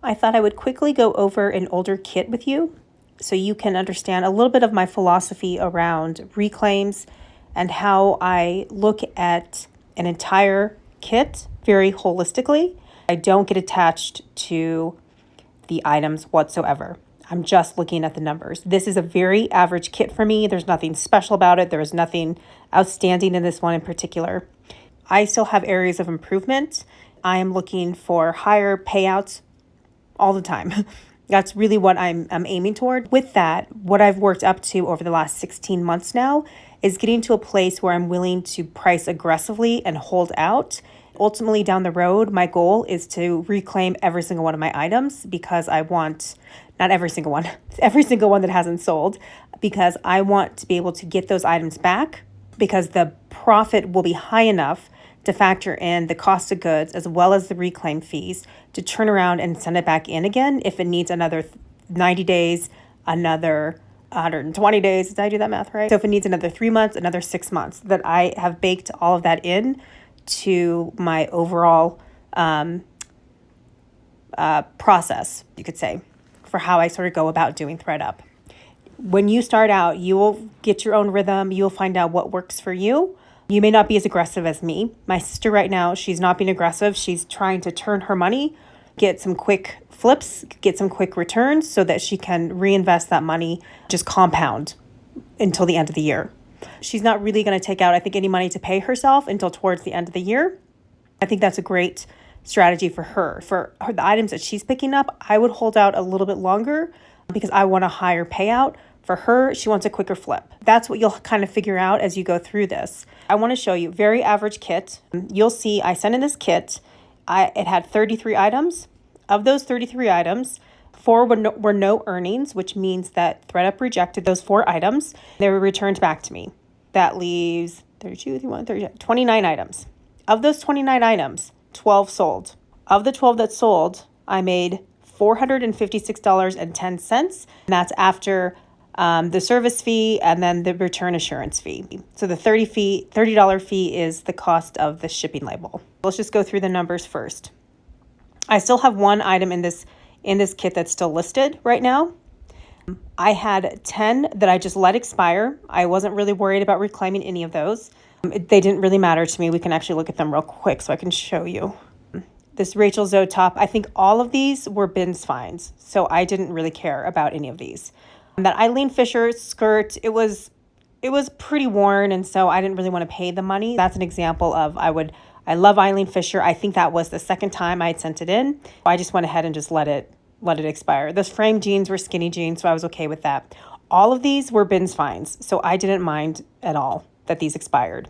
I thought I would quickly go over an older kit with you so you can understand a little bit of my philosophy around reclaims and how I look at an entire kit very holistically. I don't get attached to the items whatsoever. I'm just looking at the numbers. This is a very average kit for me. There's nothing special about it. There is nothing outstanding in this one in particular. I still have areas of improvement. I am looking for higher payouts all the time. That's really what I'm aiming toward. With that, what I've worked up to over the last 16 months now is getting to a place where I'm willing to price aggressively and hold out. Ultimately, down the road, my goal is to reclaim every single one of my items because I want, not every single one, every single one that hasn't sold, because I want to be able to get those items back because the profit will be high enough to factor in the cost of goods as well as the reclaim fees to turn around and send it back in again if it needs another 90 days, another 120 days. Did I do that math right? So if it needs another 3 months, another 6 months, that I have baked all of that in to my overall process, you could say, for how I sort of go about doing ThredUp. When you start out, you will get your own rhythm. You'll find out what works for you. You may not be as aggressive as me. My sister right now, she's not being aggressive. She's trying to turn her money, get some quick flips, get some quick returns so that she can reinvest that money, just compound until the end of the year. She's not really going to take out, I think, any money to pay herself until towards the end of the year. I think that's a great strategy for her. For her, the items that she's picking up, I would hold out a little bit longer because I want a higher payout. For her, she wants a quicker flip. That's what you'll kind of figure out as you go through this. I want to show you very average kit. You'll see I sent in this kit. It had 33 items. Of those 33 items, 4 were no earnings, which means that ThredUp rejected those 4 items. They were returned back to me. That leaves 29 items. Of those 29 items, 12 sold. Of the 12 that sold, I made $456.10. And that's after the service fee and then the return assurance fee. So the $30 fee is the cost of the shipping label. Let's just go through the numbers first. I still have one item in this kit that's still listed right now. I had 10 that I just let expire. I wasn't really worried about reclaiming any of those. They didn't really matter to me. We can actually look at them real quick so I can show you. This Rachel Zoe top, I think all of these were bins finds. So I didn't really care about any of these. That Eileen Fisher skirt, it was pretty worn, and so I didn't really want to pay the money. That's an example of I love Eileen Fisher. I think that was the second time I had sent it in. I just went ahead and just let it expire. Those frame jeans were skinny jeans, so I was okay with that. All of these were bins finds, so I didn't mind at all that these expired.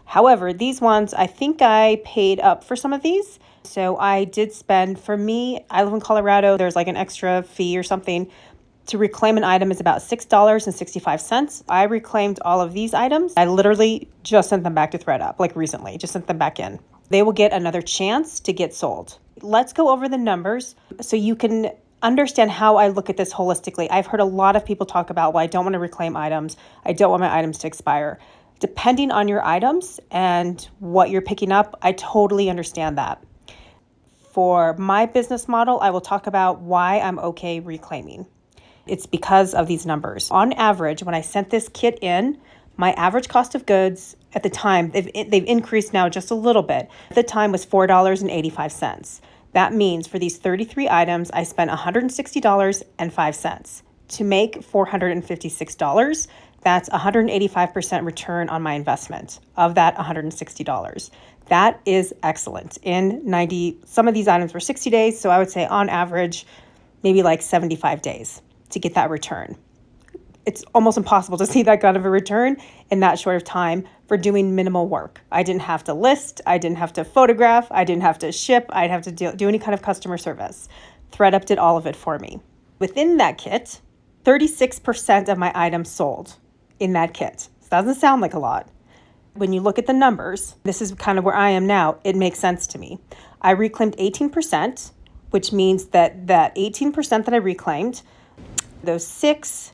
However, these ones, I think I paid up for some of these. So I did spend, for me, I live in Colorado, there's like an extra fee or something. To reclaim an item is about $6.65. I reclaimed all of these items. I literally just sent them back to ThredUp, like recently, just sent them back in. They will get another chance to get sold. Let's go over the numbers so you can understand how I look at this holistically. I've heard a lot of people talk about, well, I don't want to reclaim items. I don't want my items to expire. Depending on your items and what you're picking up, I totally understand that. For my business model, I will talk about why I'm okay reclaiming. It's because of these numbers. On average, when I sent this kit in, my average cost of goods at the time, they've increased now just a little bit. At the time was $4.85. That means for these 33 items, I spent $160.05. To make $456, that's 185% return on my investment of that $160. That is excellent. Some of these items were 60 days, so I would say on average, maybe like 75 days to get that return. It's almost impossible to see that kind of a return in that short of time for doing minimal work. I didn't have to list, I didn't have to photograph, I didn't have to ship, I'd have to do any kind of customer service. ThredUp did all of it for me. Within that kit, 36% of my items sold in that kit. So that doesn't sound like a lot. When you look at the numbers, this is kind of where I am now, it makes sense to me. I reclaimed 18%, which means that 18% that I reclaimed, those 6,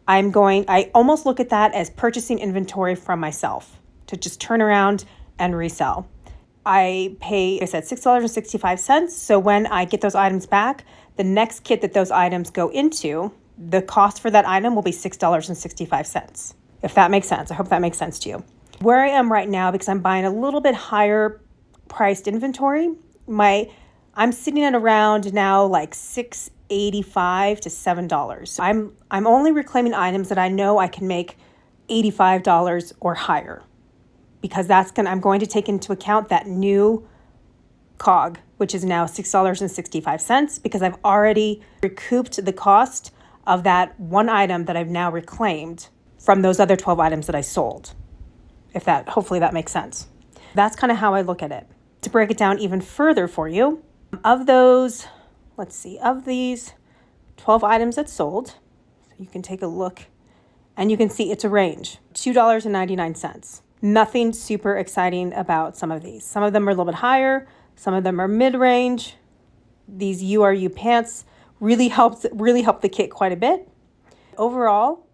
I almost look at that as purchasing inventory from myself to just turn around and resell. I pay, like I said, $6.65. So when I get those items back, the next kit that those items go into, the cost for that item will be $6.65. If that makes sense. I hope that makes sense to you. Where I am right now, because I'm buying a little bit higher priced inventory, I'm sitting at around now like $6.85 to $7. I'm only reclaiming items that I know I can make $85 or higher, because I'm going to take into account that new COG, which is now $6.65, because I've already recouped the cost of that one item that I've now reclaimed from those other 12 items that I sold. Hopefully that makes sense. That's kind of how I look at it. To break it down even further for you, of these 12 items that sold, so you can take a look and you can see it's a range, $2.99. Nothing super exciting about some of these. Some of them are a little bit higher. Some of them are mid-range. These URU pants really helped the kit quite a bit. Overall,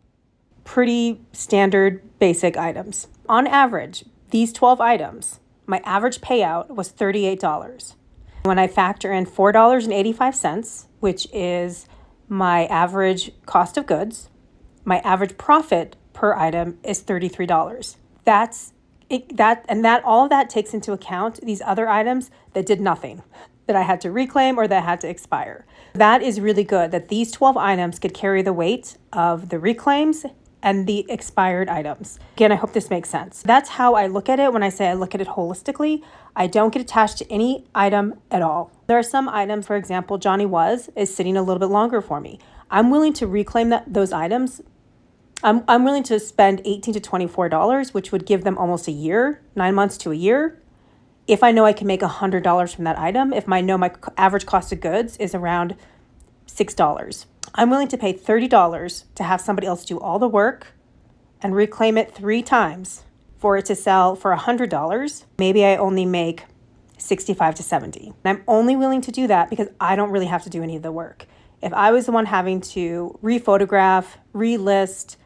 pretty standard basic items. On average, these 12 items, my average payout was $38. When I factor in $4.85, which is my average cost of goods, my average profit per item is $33. All of that takes into account these other items that did nothing, that I had to reclaim or that had to expire. That is really good that these 12 items could carry the weight of the reclaims and the expired items. Again, I hope this makes sense. That's how I look at it when I say I look at it holistically. I don't get attached to any item at all. There are some items, for example, Johnny Was is sitting a little bit longer for me. I'm willing to reclaim those items. I'm willing to spend $18 to $24, which would give them almost a year, 9 months to a year, if I know I can make $100 from that item, if I know my average cost of goods is around $6. I'm willing to pay $30 to have somebody else do all the work and reclaim it 3 times for it to sell for $100. Maybe I only make $65 to $70. And I'm only willing to do that because I don't really have to do any of the work. If I was the one having to rephotograph, relist,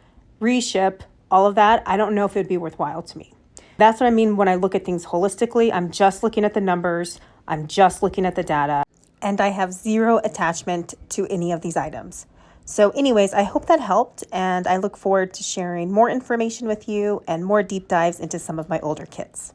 reship, all of that, I don't know if it would be worthwhile to me. That's what I mean when I look at things holistically. I'm just looking at the numbers. I'm just looking at the data. And I have zero attachment to any of these items. So anyways, I hope that helped, and I look forward to sharing more information with you and more deep dives into some of my older kits.